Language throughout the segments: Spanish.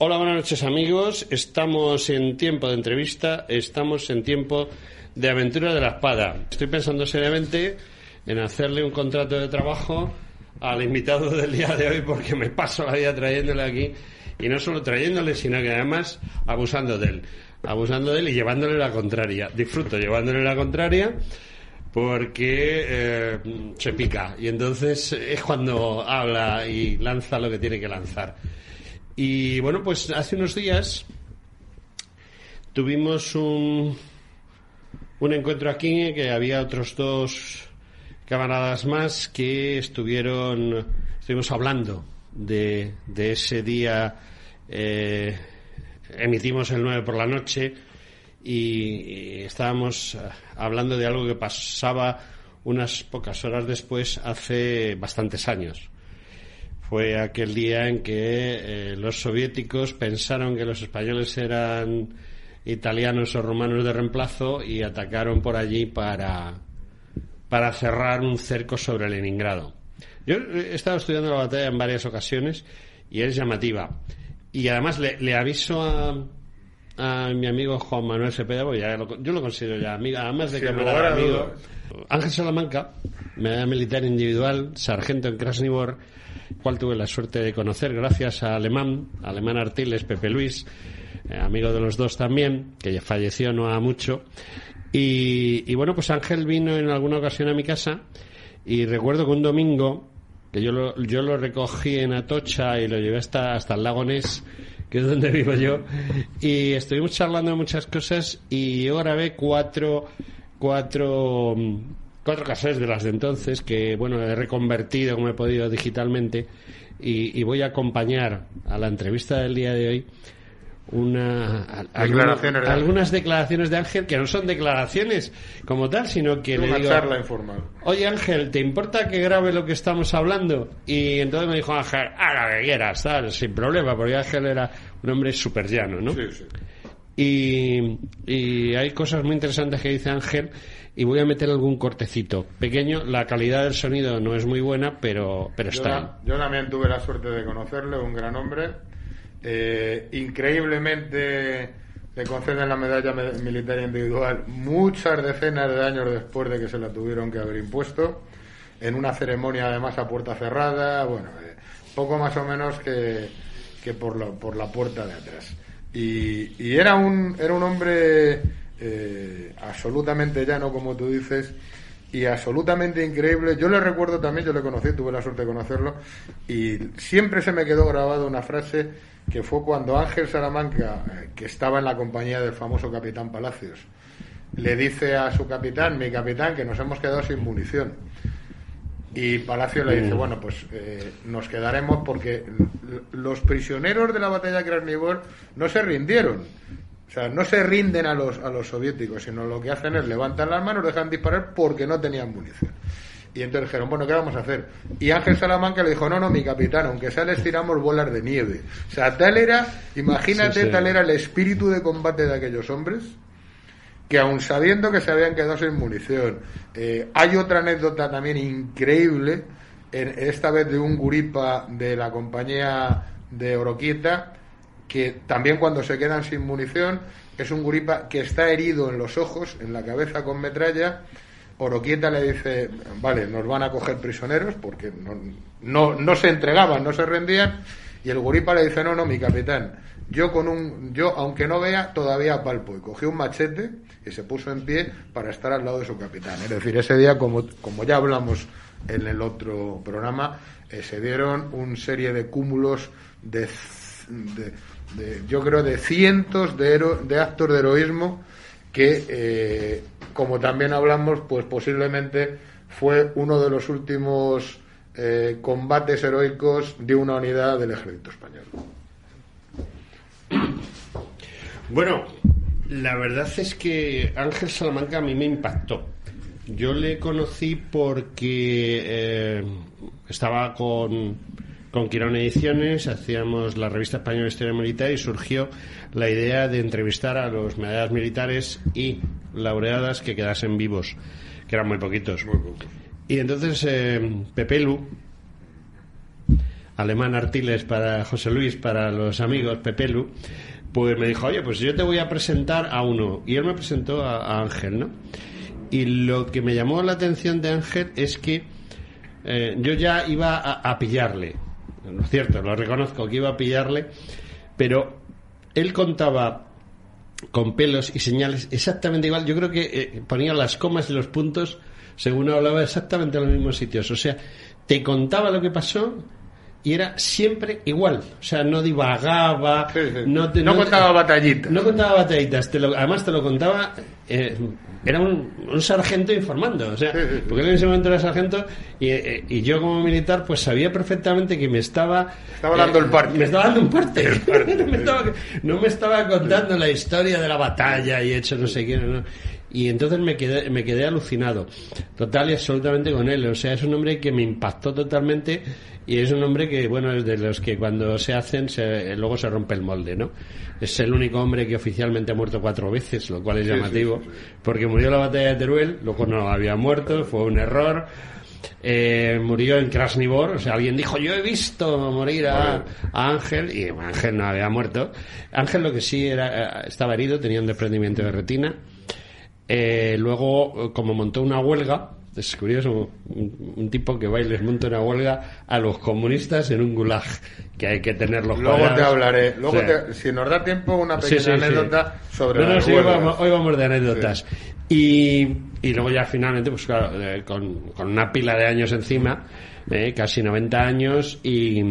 Hola, buenas noches amigos, estamos en tiempo de entrevista, estamos en tiempo de aventura de la espada. Estoy pensando seriamente en hacerle un contrato de trabajo al invitado del día de hoy porque me paso la vida trayéndole aquí y no solo trayéndole, sino que además abusando de él y llevándole la contraria. Disfruto llevándole la contraria porque se pica y entonces es cuando habla y lanza lo que tiene que lanzar. Y bueno, pues hace unos días tuvimos un encuentro aquí, que había otros dos camaradas más que estuvimos hablando de ese día. Emitimos el 9 por la noche y estábamos hablando de algo que pasaba unas pocas horas después, hace bastantes años. Fue aquel día en que los soviéticos pensaron que los españoles eran italianos o romanos de reemplazo y atacaron por allí para cerrar un cerco sobre Leningrado. Yo he estado estudiando la batalla en varias ocasiones y es llamativa. Y además le aviso a mi amigo Juan Manuel Cepeda, porque yo lo considero ya amigo, además de que me era amigo. Ángel Salamanca, medalla militar individual, sargento en Krasny Bor, cual tuve la suerte de conocer gracias a Alemán Artiles, Pepe Luis, amigo de los dos también, que ya falleció no ha mucho. Y bueno, pues Ángel vino en alguna ocasión a mi casa y recuerdo que un domingo, que yo lo recogí en Atocha y lo llevé hasta el lago Ness, que es donde vivo yo, y estuvimos charlando de muchas cosas y yo grabé cuatro cassettes de las de entonces, que bueno, he reconvertido como he podido digitalmente, y voy a acompañar a la entrevista del día de hoy algunas declaraciones de Ángel, que no son declaraciones como tal, sino que le digo, charla informal. Oye Ángel, ¿te importa que grabe lo que estamos hablando? Y entonces me dijo Ángel, haga lo que quieras, tal, sin problema, porque Ángel era un hombre súper llano, ¿no? Sí. Y hay cosas muy interesantes que dice Ángel y voy a meter algún cortecito pequeño. La calidad del sonido no es muy buena, pero está ahí. Yo también tuve la suerte de conocerle, un gran hombre. Increíblemente le conceden la medalla militar individual muchas decenas de años después de que se la tuvieron que haber impuesto, en una ceremonia además a puerta cerrada, bueno, poco más o menos que por la puerta de atrás. Y era un hombre absolutamente llano, como tú dices, y absolutamente increíble. Yo le recuerdo también, yo le conocí, tuve la suerte de conocerlo, y siempre se me quedó grabada una frase que fue cuando Ángel Salamanca, que estaba en la compañía del famoso capitán Palacios, le dice a su capitán, mi capitán, que nos hemos quedado sin munición. Y Palacios le dice, bueno, pues nos quedaremos porque los prisioneros de la batalla de Krasny Bor no se rindieron. O sea, no se rinden a los soviéticos, sino lo que hacen es levantar las manos, dejan disparar porque no tenían munición. Y entonces dijeron, bueno, ¿qué vamos a hacer? Y Ángel Salamanca le dijo, no, mi capitán, aunque sea les tiramos bolas de nieve. O sea, tal era, imagínate, sí. Tal era el espíritu de combate de aquellos hombres, que aun sabiendo que se habían quedado sin munición. Hay otra anécdota también increíble, esta vez de un guripa de la compañía de Oroquieta, que también cuando se quedan sin munición, es un guripa que está herido en los ojos, en la cabeza con metralla. Oroquieta le dice, vale, nos van a coger prisioneros, porque no se entregaban, no se rendían, y el guripa le dice, no, mi capitán, yo aunque no vea, todavía palpo, y cogió un machete y se puso en pie para estar al lado de su capitán. Es decir, ese día, como ya hablamos en el otro programa, se dieron una serie de cúmulos yo creo de cientos de actos de heroísmo que, como también hablamos, pues posiblemente fue uno de los últimos combates heroicos de una unidad del ejército español. Bueno, la verdad es que Ángel Salamanca a mí me impactó. Yo le conocí porque estaba con Quirón Ediciones, hacíamos la revista española de Historia Militar y surgió la idea de entrevistar a los medallas militares y laureadas que quedasen vivos, que eran muy poquitos. Y entonces Pepe Lu Alemán Artiles para José Luis, para los amigos, Pepelu, pues me dijo, oye, pues yo te voy a presentar a uno. Y él me presentó a Ángel, ¿no? Y lo que me llamó la atención de Ángel es que yo ya iba a pillarle. No es cierto, lo reconozco que iba a pillarle, pero él contaba con pelos y señales exactamente igual. Yo creo que ponía las comas y los puntos según hablaba exactamente en los mismos sitios. O sea, te contaba lo que pasó y era siempre igual. O sea, no divagaba. Sí. No contaba batallitas. No contaba batallitas. Además te lo contaba... era un sargento informando, o sea, sí. Porque él en ese momento era sargento y yo como militar pues sabía perfectamente que me estaba dando el parte. Me estaba dando un parte. No me estaba contando la historia de la batalla y hecho no sé qué, no. Y entonces me quedé alucinado total y absolutamente con él. O sea, es un hombre que me impactó totalmente y es un hombre que, bueno, es de los que cuando se hacen luego se rompe el molde, ¿no? Es el único hombre que oficialmente ha muerto 4 veces, lo cual es llamativo, sí. Porque murió en la batalla de Teruel, luego no había muerto, fue un error. Murió en Krasnivor, o sea, alguien dijo, yo he visto morir a Ángel, y Ángel no había muerto. Ángel lo que sí estaba herido, tenía un desprendimiento de retina. Luego, como montó una huelga, es curioso, un tipo que va y les monta una huelga a los comunistas en un gulag, que hay que tenerlos luego cuadrados. Te hablaré, luego si nos da tiempo, una pequeña anécdota sobre las huelgas. Hoy vamos de anécdotas. Sí. Y luego ya finalmente, pues claro, con una pila de años encima, casi 90 años, y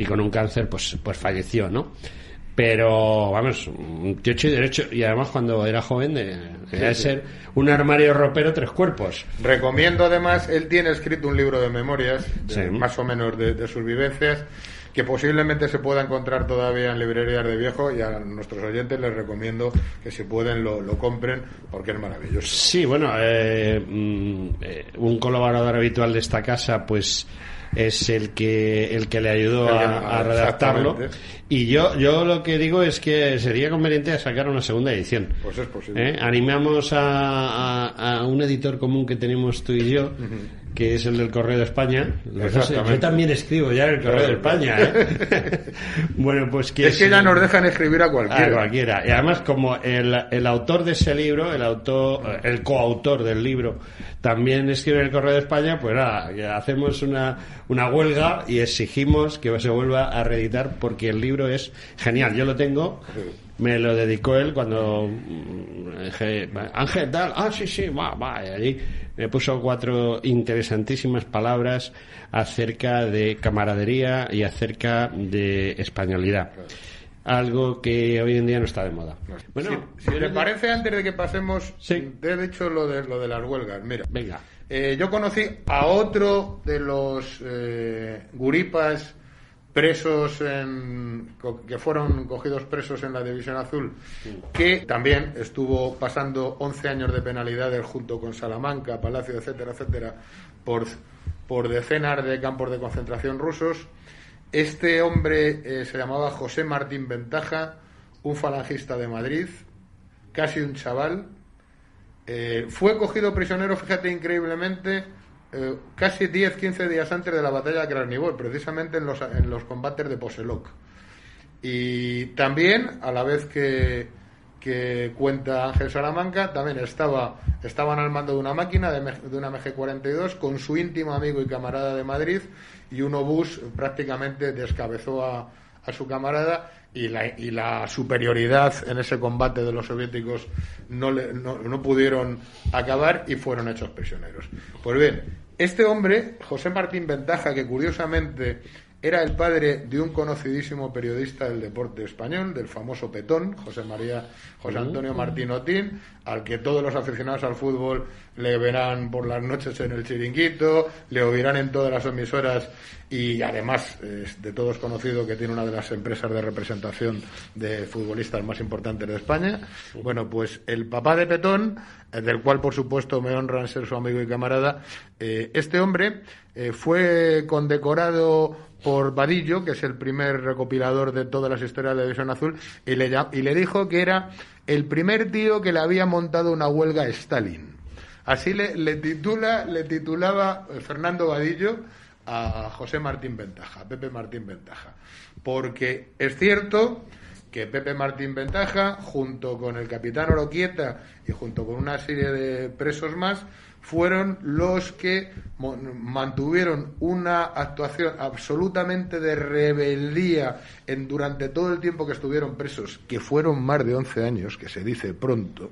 con un cáncer, pues falleció, ¿no? Pero, vamos, un tío hecho y derecho. Y además, cuando era joven, debía ser un armario ropero 3 cuerpos. Recomiendo, además, él tiene escrito un libro de memorias, más o menos de sus vivencias, que posiblemente se pueda encontrar todavía en librerías de viejo, y a nuestros oyentes les recomiendo que si pueden lo compren, porque es maravilloso. Sí, bueno, un colaborador habitual de esta casa, pues es el que le ayudó a redactarlo, y yo lo que digo es que sería conveniente sacar una segunda edición. Pues es posible. Animamos a un editor común que tenemos tú y yo, que es el del Correo de España. Yo también escribo ya en el Correo de España, Bueno, pues que es que ya nos dejan escribir a cualquiera. Y además, como el autor de ese libro, el coautor del libro, también escribe en el Correo de España, pues nada, hacemos una huelga y exigimos que se vuelva a reeditar, porque el libro es genial. Yo lo tengo, me lo dedicó él cuando dije, Ángel, tal, sí, va, y allí me puso 4 interesantísimas palabras acerca de camaradería y acerca de españolidad. Algo que hoy en día no está de moda. Bueno, si te parece, antes de que pasemos, de hecho, lo de las huelgas, mira. Venga. Yo conocí a otro de los guripas presos que fueron cogidos presos en la División Azul, que también estuvo pasando 11 años de penalidades junto con Salamanca, Palacio, etcétera, por decenas de campos de concentración rusos. Este hombre se llamaba José Martín Ventaja, un falangista de Madrid, casi un chaval. Fue cogido prisionero, fíjate, increíblemente, casi 10-15 días antes de la batalla de Krasnivor, precisamente en los combates de Poselok. Y también, a la vez que cuenta Ángel Salamanca, también estaban al mando de una máquina, de una MG-42, con su íntimo amigo y camarada de Madrid, y un obús prácticamente descabezó a su camarada, y la superioridad en ese combate de los soviéticos no pudieron acabar y fueron hechos prisioneros. Pues bien, este hombre, José Martín Ventaja, que curiosamente era el padre de un conocidísimo periodista del deporte español, del famoso Petón, José Antonio Martín Otín, al que todos los aficionados al fútbol le verán por las noches en el Chiringuito, le oirán en todas las emisoras, y además de todos conocido que tiene una de las empresas de representación de futbolistas más importantes de España. Bueno, pues el papá de Petón, del cual por supuesto me honra en ser su amigo y camarada, este hombre fue condecorado por Vadillo, que es el primer recopilador de todas las historias de la División Azul, y le dijo que era el primer tío que le había montado una huelga a Stalin. Así le titulaba Fernando Vadillo a José Martín Ventaja, a Pepe Martín Ventaja, porque es cierto que Pepe Martín Ventaja, junto con el capitán Oroquieta y junto con una serie de presos más, fueron los que mantuvieron una actuación absolutamente de rebeldía durante todo el tiempo que estuvieron presos, que fueron más de 11 años, que se dice pronto.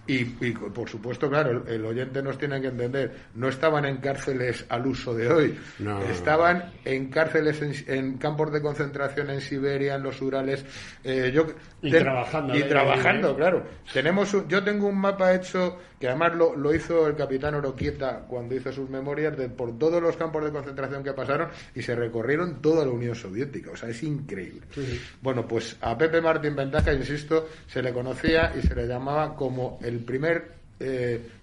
Y por supuesto, claro, el oyente nos tiene que entender, no estaban en cárceles al uso de hoy, estaban en cárceles, en campos de concentración en Siberia, en los Urales, trabajando, claro. Yo tengo un mapa hecho, que además lo hizo el capitán Oroquieta cuando hizo sus memorias, por todos los campos de concentración que pasaron, y se recorrieron toda la Unión Soviética, o sea, es increíble. Sí. Bueno, pues a Pepe Martín Ventaja, insisto, se le conocía y se le llamaba como el primer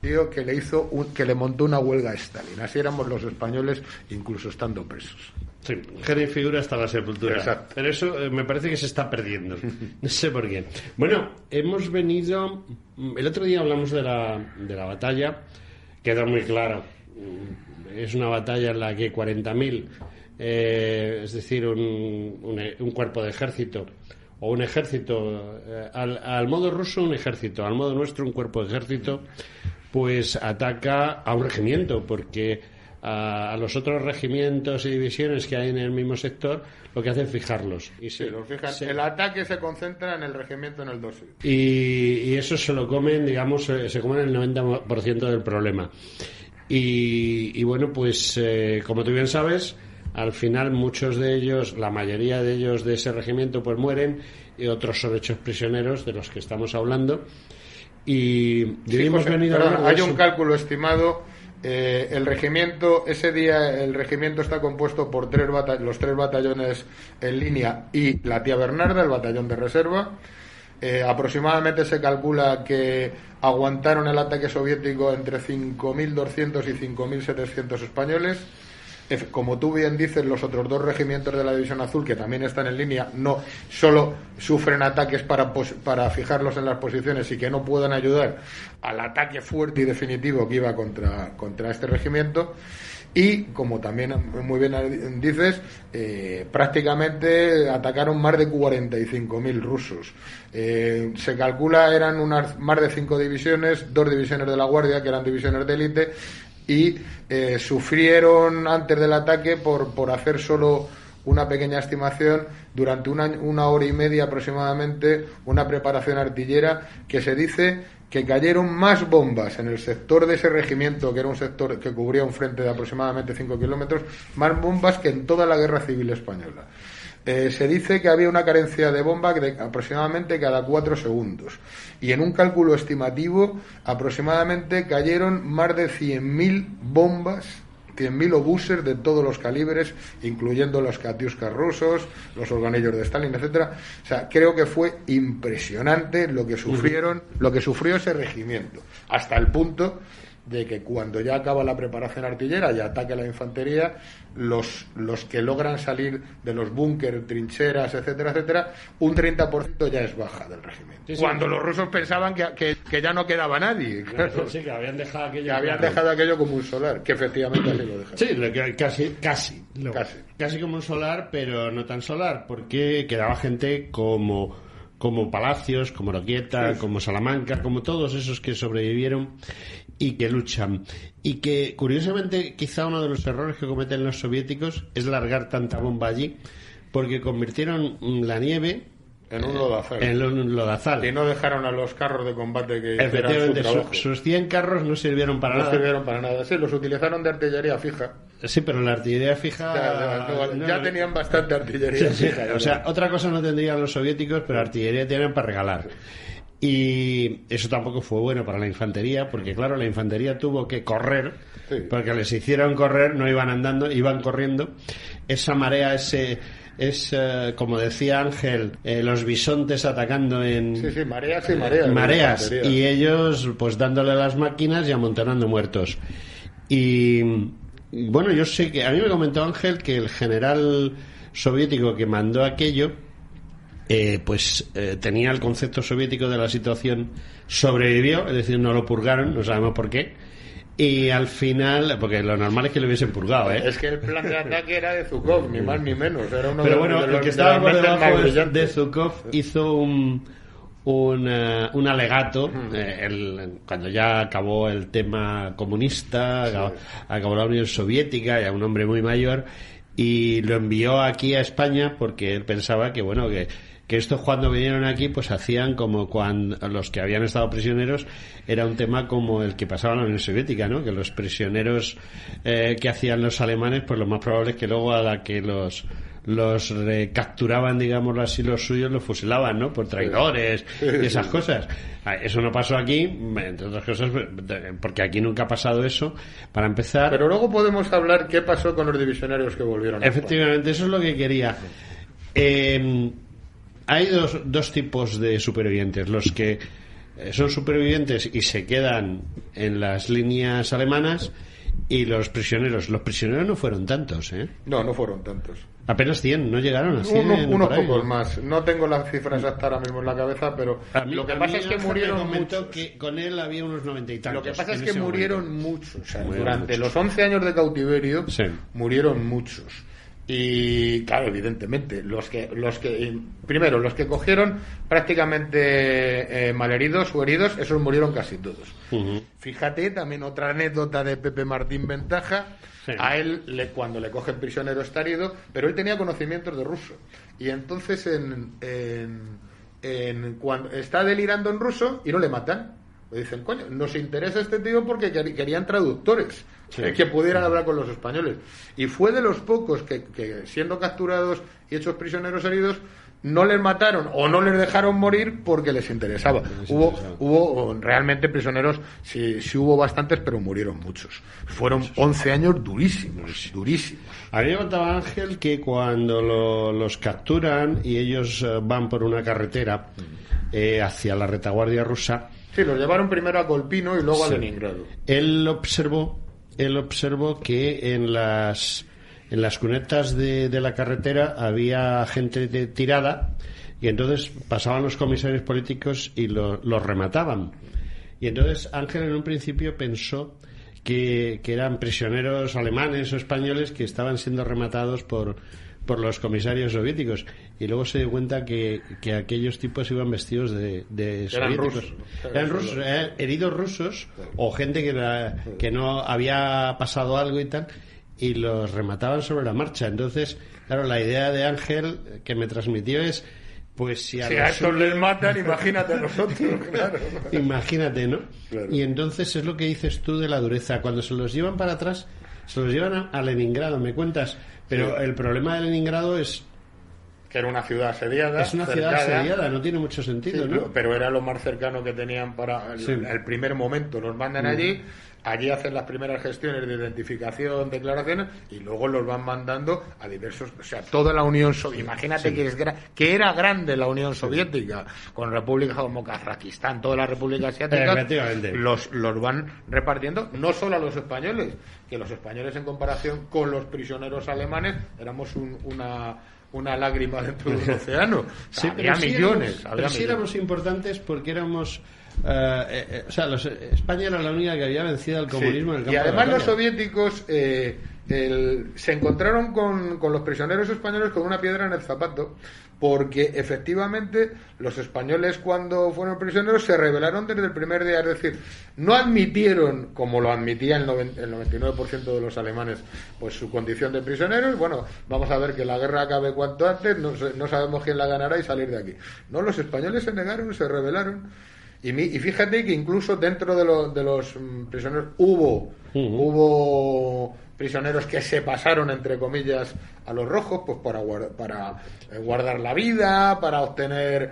tío que le montó una huelga a Stalin. Así éramos los españoles, incluso estando presos. Sí, genio y figura hasta la sepultura. Exacto. Pero eso me parece que se está perdiendo. No sé por qué. Bueno, hemos venido... El otro día hablamos de la batalla. Quedó muy claro. Es una batalla en la que 40.000, es decir, un cuerpo de ejército, o un ejército, al modo ruso un ejército, al modo nuestro un cuerpo de ejército, pues ataca a un regimiento, porque a los otros regimientos y divisiones que hay en el mismo sector lo que hace es fijarlos. Y los fijan. El ataque se concentra en el regimiento, en el 2. Y eso se lo comen, digamos, se comen el 90% del problema. Y bueno, pues como tú bien sabes, al final muchos de ellos, la mayoría de ellos de ese regimiento, pues mueren, y otros son hechos prisioneros, de los que estamos hablando. Y hemos venido a hay un cálculo estimado. El regimiento, ese día el regimiento está compuesto por los 3 batallones en línea y la Tía Bernarda, el batallón de reserva. Aproximadamente se calcula que aguantaron el ataque soviético entre 5.200 y 5.700 españoles. Como tú bien dices, los otros 2 regimientos de la División Azul, que también están en línea, no solo sufren ataques para fijarlos en las posiciones y que no puedan ayudar al ataque fuerte y definitivo que iba contra este regimiento. Y, como también muy bien dices, prácticamente atacaron más de 45.000 rusos. Se calcula eran más de 5 divisiones, 2 divisiones de la Guardia, que eran divisiones de élite, y sufrieron antes del ataque, por hacer solo una pequeña estimación, durante una hora y media aproximadamente, una preparación artillera, que se dice que cayeron más bombas en el sector de ese regimiento, que era un sector que cubría un frente de aproximadamente 5 kilómetros, más bombas que en toda la Guerra Civil Española. Se dice que había una carencia de bomba de aproximadamente cada 4 segundos. Y en un cálculo estimativo, aproximadamente cayeron más de 100.000 bombas, 100.000 obuses de todos los calibres, incluyendo los Katiuskas rusos, los organillos de Stalin, etcétera. O sea, creo que fue impresionante lo que sufrió ese regimiento, hasta el punto de que cuando ya acaba la preparación artillera y ataque la infantería, los que logran salir de los búnkeres, trincheras, etcétera, etcétera, un 30% ya es baja del regimiento. Sí, cuando los rusos pensaban que ya no quedaba nadie. Claro. Sí, que habían dejado aquello. Que habían dejado aquello como un solar, que efectivamente así lo dejaron. Sí, casi como un solar, pero no tan solar, porque quedaba gente como Palacios, como Oroquieta, sí, como Salamanca, como todos esos que sobrevivieron y que luchan. Y que, curiosamente, quizá uno de los errores que cometen los soviéticos es largar tanta bomba allí, porque convirtieron la nieve en un lodazal. Y no dejaron a los carros de combate que efectivamente sus 100 carros no sirvieron para nada. Sí, los utilizaron de artillería fija. Sí, pero la artillería fija ya tenían bastante artillería fija. O sea, otra cosa no tendrían los soviéticos, pero artillería tienen para regalar. Y eso tampoco fue bueno para la infantería, porque claro, la infantería tuvo que correr, porque les hicieron correr, no iban andando, iban corriendo. Esa marea, es como decía Ángel, los bisontes atacando en mareas, y ellos pues dándole a las máquinas y amontonando muertos. Y bueno, yo sé que a mí me comentó Ángel que el general soviético que mandó aquello tenía el concepto soviético de la situación, sobrevivió, es decir, no lo purgaron, no sabemos por qué, Y al final, porque lo normal es que lo hubiesen purgado, ¿eh? Es que el plan de ataque era de Zhukov, ni más ni menos. Era uno Pero bueno, el que estaba por debajo de Zhukov hizo un alegato cuando ya acabó el tema comunista, acabó la Unión Soviética, ya un hombre muy mayor, y lo envió aquí a España porque él pensaba que, bueno, que estos cuando vinieron aquí pues hacían como cuando los que habían estado prisioneros, era un tema como el que pasaba en la Unión Soviética, ¿no? Que los prisioneros que hacían los alemanes, pues lo más probable es que luego a la que los capturaban, digámoslo así, los suyos los fusilaban, ¿no? Por traidores y esas cosas. Eso no pasó aquí, entre otras cosas, porque aquí nunca ha pasado eso, para empezar. Pero luego podemos hablar qué pasó con los divisionarios que volvieron a Efectivamente, eso es lo que quería. Hay dos tipos de supervivientes. Los que son supervivientes y se quedan en las líneas alemanas, y los prisioneros. Los prisioneros no fueron tantos, ¿eh? No fueron tantos. Apenas 100, no llegaron a 100. Unos pocos más. No tengo las cifras exactas ahora mismo en la cabeza, pero lo que pasa es que murieron muchos. Que con él había unos 90 y tantos. Lo que pasa es que murieron muchos. O sea, durante los 11 años de cautiverio murieron muchos. Y claro, evidentemente, los que cogieron prácticamente malheridos o heridos, esos murieron casi todos. Fíjate, también otra anécdota de Pepe Martín Ventaja. A él, cuando le cogen prisionero, está herido, pero él tenía conocimientos de ruso. Y entonces cuando está delirando en ruso y no le matan. Le dicen, coño, nos interesa este tío porque querían traductores que pudieran hablar con los españoles. Y fue de los pocos que siendo capturados y hechos prisioneros heridos, no les mataron o no les dejaron morir porque les interesaba. Hubo realmente prisioneros, sí hubo bastantes, pero murieron muchos. Fueron 11 años durísimos. A mí me contaba Ángel que cuando los capturan y ellos van por una carretera hacia la retaguardia rusa. Sí, los llevaron primero a Colpino y luego a Leningrado. Él observó que en las cunetas de la carretera había gente tirada, y entonces pasaban los comisarios políticos y los remataban. Y entonces Ángel en un principio pensó que eran prisioneros alemanes o españoles que estaban siendo rematados por los comisarios soviéticos, y luego se dio cuenta que aquellos tipos iban vestidos de soviéticos. Eran rusos, heridos rusos, o gente que no había pasado algo y tal, y los remataban sobre la marcha. Entonces, claro, la idea de Ángel que me transmitió es, pues si a estos les matan, imagínate a nosotros. Claro. Imagínate, ¿no? Claro. Y entonces es lo que dices tú de la dureza. Cuando se los llevan para atrás, se los llevan a Leningrado, me cuentas. Pero el problema de Leningrado es que era una ciudad asediada. Es una ciudad asediada, no tiene mucho sentido, sí, ¿no? Pero era lo más cercano que tenían para el primer momento. Los mandan allí hacen las primeras gestiones de identificación, declaraciones, y luego los van mandando a diversos... O sea, toda la Unión Soviética. Imagínate que era grande la Unión Soviética, con repúblicas como Kazajistán, toda la República Asiática. Los van repartiendo, no solo a los españoles, que los españoles en comparación con los prisioneros alemanes éramos una lágrima dentro de un océano. Había millones. Sí éramos importantes porque éramos... España era la única que había vencido al comunismo en el campo y además de los soviéticos se encontraron con los prisioneros españoles con una piedra en el zapato, porque efectivamente los españoles, cuando fueron prisioneros, se rebelaron desde el primer día. Es decir, no admitieron, como lo admitía el 99% de los alemanes, pues su condición de prisioneros. Bueno, vamos a ver que la guerra acabe cuanto antes, no sabemos quién la ganará y salir de aquí. No, los españoles se negaron, se rebelaron. Y fíjate que incluso dentro de los prisioneros hubo prisioneros que se pasaron, entre comillas, a los rojos, pues para guardar la vida, para obtener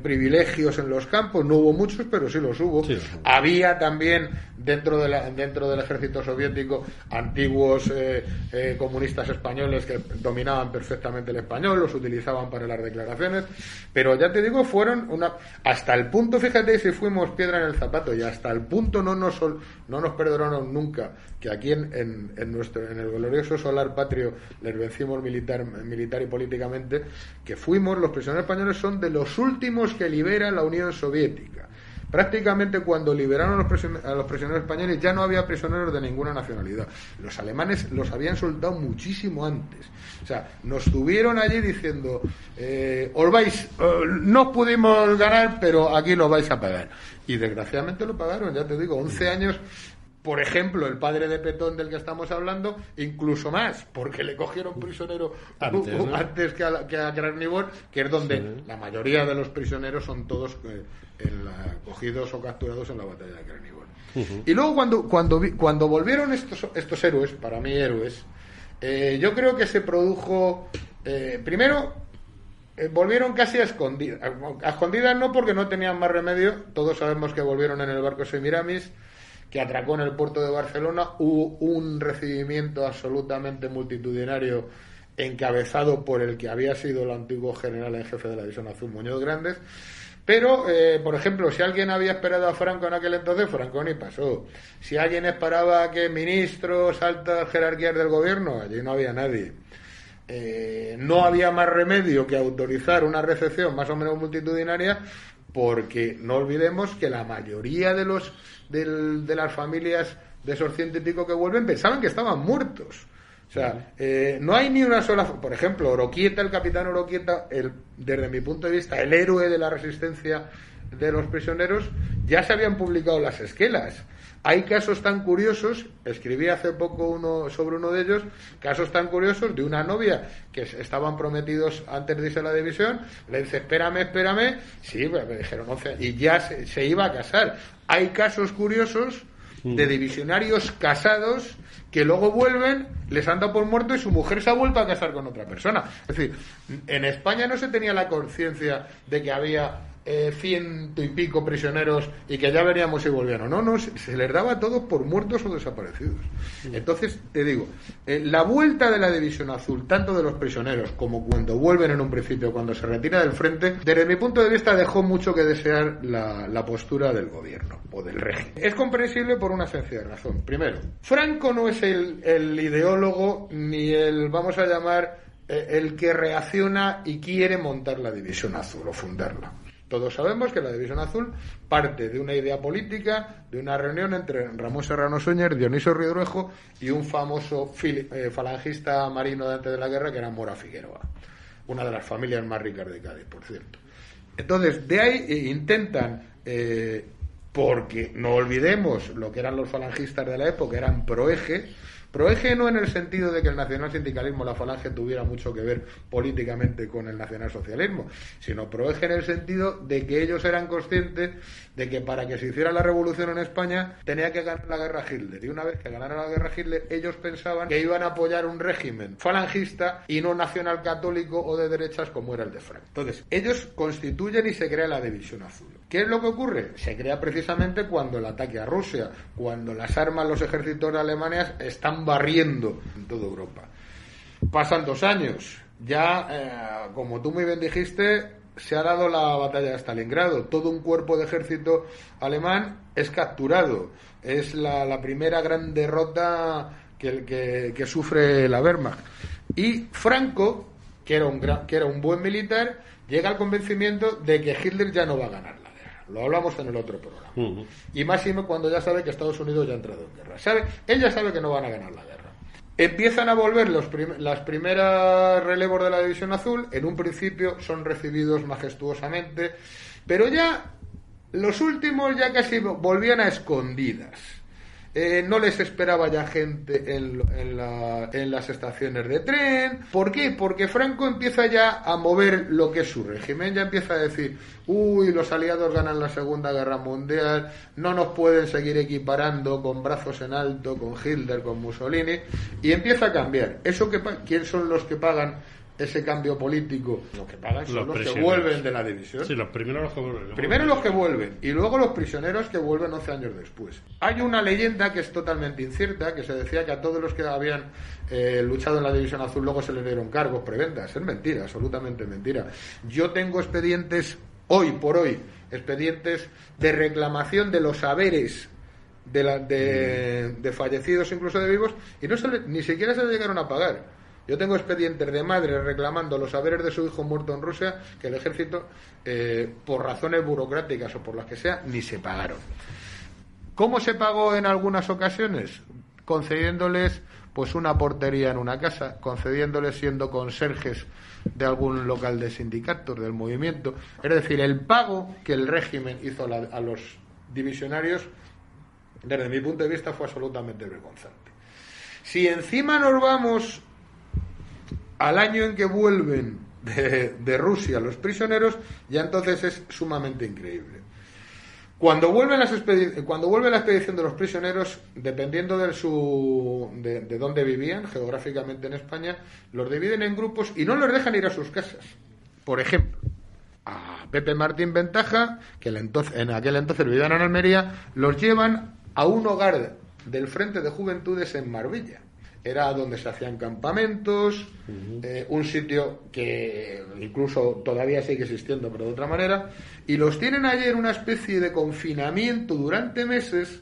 privilegios en los campos. No hubo muchos, pero sí los hubo. Sí. Había también dentro del ejército soviético antiguos comunistas españoles que dominaban perfectamente el español, los utilizaban para las declaraciones, pero ya te digo, fueron hasta el punto, fíjate si fuimos piedra en el zapato, y hasta el punto no nos perdonaron nunca que aquí en el glorioso solar patrio les vencimos militar y políticamente, que los prisioneros españoles son de los últimos que libera la Unión Soviética. Prácticamente cuando liberaron a los prisioneros españoles ya no había prisioneros de ninguna nacionalidad. Los alemanes los habían soltado muchísimo antes. O sea, nos tuvieron allí diciendo, no pudimos ganar, pero aquí lo vais a pagar. Y desgraciadamente lo pagaron, ya te digo, 11 años. Por ejemplo, el padre de Petón del que estamos hablando, incluso más, porque le cogieron prisionero antes que a Krasnivor, que es donde la mayoría de los prisioneros son todos cogidos o capturados en la batalla de Krasnivor. Y luego cuando volvieron estos héroes, para mí héroes, yo creo que se produjo, primero, volvieron casi a escondidas. A escondidas no, porque no tenían más remedio. Todos sabemos que volvieron en el barco Semiramis, que atracó en el puerto de Barcelona. Hubo un recibimiento absolutamente multitudinario encabezado por el que había sido el antiguo general en jefe de la División Azul, Muñoz Grandes. Pero, por ejemplo, si alguien había esperado a Franco en aquel entonces, Franco ni pasó. Si alguien esperaba que ministros, altas jerarquías del gobierno, allí no había nadie. No había más remedio que autorizar una recepción más o menos multitudinaria, porque no olvidemos que la mayoría de las familias de esos 100 y pico que vuelven pensaban que estaban muertos. O sea, no hay ni una sola... Por ejemplo, Oroquieta, el capitán Oroquieta, desde mi punto de vista, el héroe de la resistencia de los prisioneros, ya se habían publicado las esquelas. Hay casos tan curiosos, escribí hace poco sobre uno de ellos, casos tan curiosos de una novia que estaban prometidos antes de irse a la división, le dice, espérame, sí, me dijeron 11, y ya se iba a casar. Hay casos curiosos de divisionarios casados que luego vuelven, les han dado por muerto y su mujer se ha vuelto a casar con otra persona. Es decir, en España no se tenía la conciencia de que había 100 y pico prisioneros y que ya veríamos si volvían o no, se les daba a todos por muertos o desaparecidos. Entonces, te digo, la vuelta de la División Azul, tanto de los prisioneros como cuando vuelven en un principio, cuando se retira del frente, desde mi punto de vista dejó mucho que desear la postura del gobierno o del régimen. Es comprensible por una sencilla razón. Primero, Franco no es el ideólogo ni vamos a llamar, el que reacciona y quiere montar la División Azul o fundarla. Todos sabemos que la División Azul parte de una idea política, de una reunión entre Ramón Serrano Suñer, Dionisio Ridruejo y un famoso falangista marino de antes de la guerra, que era Mora Figueroa, una de las familias más ricas de Cádiz, por cierto. Entonces, de ahí intentan, porque no olvidemos lo que eran los falangistas de la época, eran proeje no en el sentido de que el nacionalsindicalismo, la falange, tuviera mucho que ver políticamente con el nacionalsocialismo, sino proeje en el sentido de que ellos eran conscientes de que para que se hiciera la revolución en España tenía que ganar la guerra Hitler, y una vez que ganara la guerra Hitler ellos pensaban que iban a apoyar un régimen falangista y no nacional católico o de derechas como era el de Franco. Entonces, ellos constituyen y se crea la División Azul. ¿Qué es lo que ocurre? Se crea precisamente cuando el ataque a Rusia, cuando las armas, los ejércitos alemanes están barriendo en toda Europa. Pasan 2 años. Ya, como tú muy bien dijiste, se ha dado la batalla de Stalingrado. Todo un cuerpo de ejército alemán es capturado. Es la primera gran derrota que sufre la Wehrmacht. Y Franco, que era un buen militar, llega al convencimiento de que Hitler ya no va a ganar la guerra. Lo hablamos en el otro programa. Y máximo cuando ya sabe que Estados Unidos ya ha entrado en guerra. Él ya sabe que no van a ganar la guerra. Empiezan a volver las primeras relevos de la División Azul. En un principio son recibidos majestuosamente, pero ya los últimos ya casi volvían a escondidas. No les esperaba ya gente en las estaciones de tren. ¿Por qué? Porque Franco empieza ya a mover lo que es su régimen. Ya empieza a decir, los aliados ganan la Segunda Guerra Mundial, no nos pueden seguir equiparando con brazos en alto, con Hitler, con Mussolini. Y empieza a cambiar. ¿Quién son los que pagan ese cambio político? Los que pagan son los que vuelven de la división. Sí, los primeros los que vuelven. Primero los que vuelven y luego los prisioneros que vuelven 11 años después. Hay una leyenda que es totalmente incierta, que se decía que a todos los que habían luchado en la División Azul luego se les dieron cargos, prebendas. Es mentira, absolutamente mentira. Yo tengo expedientes, hoy por hoy, expedientes de reclamación de los haberes de fallecidos, incluso de vivos, y ni siquiera se les llegaron a pagar. Yo tengo expedientes de madres reclamando los haberes de su hijo muerto en Rusia que el ejército, por razones burocráticas o por las que sea, ni se pagaron. ¿Cómo se pagó en algunas ocasiones? Concediéndoles pues una portería en una casa, concediéndoles siendo conserjes de algún local de sindicatos, del movimiento. Es decir, el pago que el régimen hizo a los divisionarios, desde mi punto de vista, fue absolutamente vergonzante. Si encima nos vamos al año en que vuelven de Rusia los prisioneros, ya entonces es sumamente increíble. Cuando vuelve la expedición de los prisioneros, dependiendo de dónde vivían geográficamente en España, los dividen en grupos y no los dejan ir a sus casas. Por ejemplo, a Pepe Martín Ventaja, que en aquel entonces vivían en Almería, los llevan a un hogar del Frente de Juventudes en Marbella. Era donde se hacían campamentos, un sitio que incluso todavía sigue existiendo, pero de otra manera, y los tienen allí en una especie de confinamiento durante meses.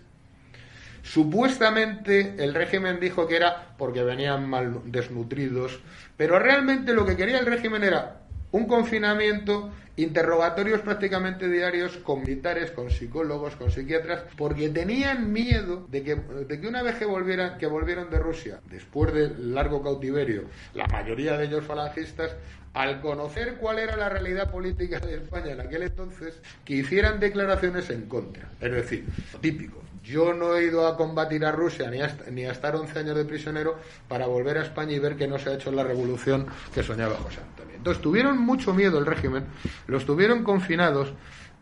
Supuestamente el régimen dijo que era porque venían mal desnutridos, pero realmente lo que quería el régimen era un confinamiento, interrogatorios prácticamente diarios con militares, con psicólogos, con psiquiatras, porque tenían miedo de que una vez que volvieron de Rusia, después del largo cautiverio, la mayoría de ellos falangistas, al conocer cuál era la realidad política de España en aquel entonces, que hicieran declaraciones en contra. Es decir, típico. Yo no he ido a combatir a Rusia ni a estar 11 años de prisionero para volver a España y ver que no se ha hecho la revolución que soñaba José Antonio. Entonces tuvieron mucho miedo el régimen, los tuvieron confinados.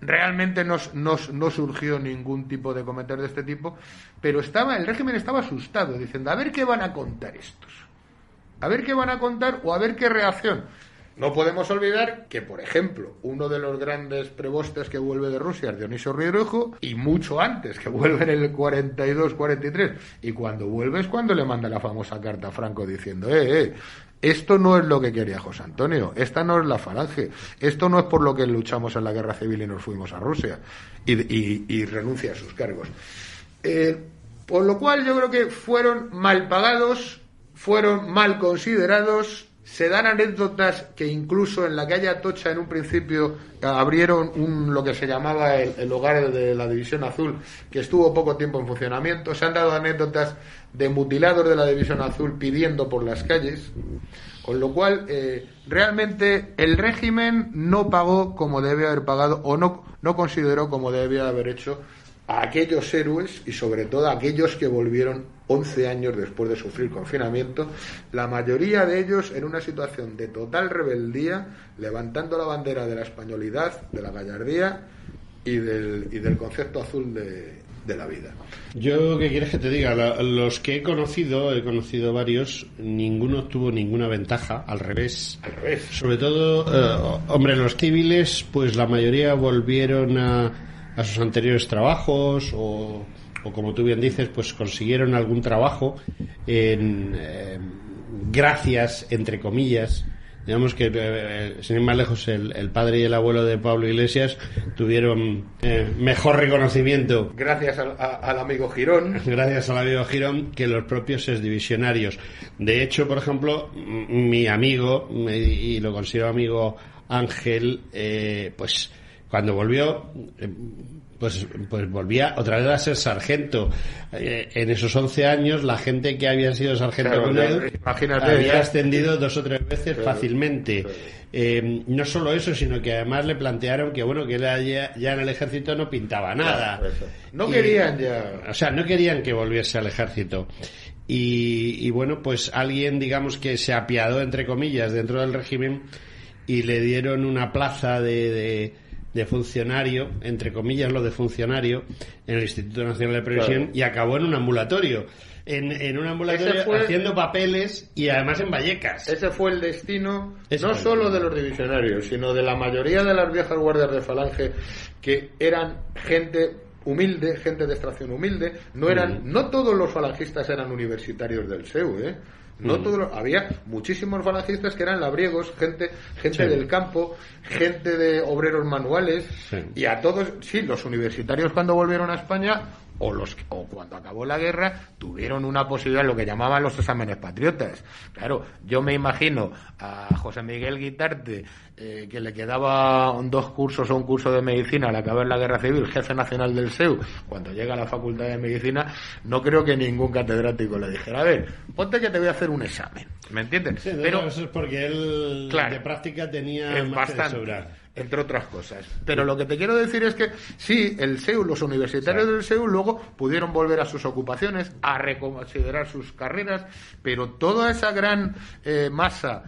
Realmente no surgió ningún tipo de comentario de este tipo, pero el régimen estaba asustado, diciendo, a ver qué van a contar estos. A ver qué van a contar o a ver qué reacción. No podemos olvidar que, por ejemplo, uno de los grandes presbostes que vuelve de Rusia es Dionisio Ridruejo, y mucho antes, que vuelve en el 42-43, y cuando vuelve es cuando le manda la famosa carta a Franco diciendo, esto no es lo que quería José Antonio, esta no es la falange, esto no es por lo que luchamos en la guerra civil y nos fuimos a Rusia, y renuncia a sus cargos. Por lo cual yo creo que fueron mal pagados, fueron mal considerados. Se dan anécdotas que incluso en la calle Atocha en un principio abrieron lo que se llamaba el hogar de la División Azul, que estuvo poco tiempo en funcionamiento. Se han dado anécdotas de mutilados de la División Azul pidiendo por las calles, con lo cual realmente el régimen no pagó como debía haber pagado o no consideró como debía haber hecho a aquellos héroes y sobre todo a aquellos que volvieron 11 años después de sufrir confinamiento, la mayoría de ellos en una situación de total rebeldía, levantando la bandera de la españolidad, de la gallardía y del concepto azul de la vida. Yo, ¿qué quieres que te diga? Los que he conocido varios, ninguno tuvo ninguna ventaja, al revés. Sobre todo, los civiles, pues la mayoría volvieron a sus anteriores trabajos o como tú bien dices, pues consiguieron algún trabajo gracias, entre comillas. Digamos que, sin ir más lejos, el padre y el abuelo de Pablo Iglesias tuvieron mejor reconocimiento. Gracias al amigo Girón. Gracias al amigo Girón, que los propios exdivisionarios. De hecho, por ejemplo, mi amigo, y lo considero amigo Ángel, pues cuando volvió, pues volvía otra vez a ser sargento. En esos 11 años, la gente que había sido sargento con él, había ascendido 2 o 3 veces fácilmente. No solo eso, sino que además le plantearon que que él ya en el ejército no pintaba nada. No querían ya. O sea, no querían que volviese al ejército. Y pues alguien, digamos, que se apiadó, entre comillas, dentro del régimen y le dieron una plaza de funcionario, entre comillas lo de funcionario, en el Instituto Nacional de Previsión, y acabó en un ambulatorio. En un ambulatorio haciendo papeles y además en Vallecas. Ese fue el destino no solo de los divisionarios, sino de la mayoría de las viejas guardias de Falange, que eran gente humilde, gente de extracción humilde. No todos los falangistas eran universitarios del SEU, No todos, había muchísimos falangistas que eran labriegos, gente del campo, gente de obreros manuales, y a todos, los universitarios cuando volvieron a España, o cuando acabó la guerra tuvieron una posibilidad, lo que llamaban los exámenes patriotas. Claro, yo me imagino a José Miguel Guitarte, que le quedaban 2 cursos o un curso de medicina al acabar la guerra civil, jefe nacional del SEU, cuando llega a la facultad de medicina, no creo que ningún catedrático le dijera, a ver, ponte que te voy a hacer un examen, ¿me entiendes? Sí, pero eso es porque él, claro, de práctica tenía más que sobrar, entre otras cosas. Pero lo que te quiero decir es que sí, el SEU, los universitarios del SEU luego pudieron volver a sus ocupaciones, a reconsiderar sus carreras, pero toda esa gran masa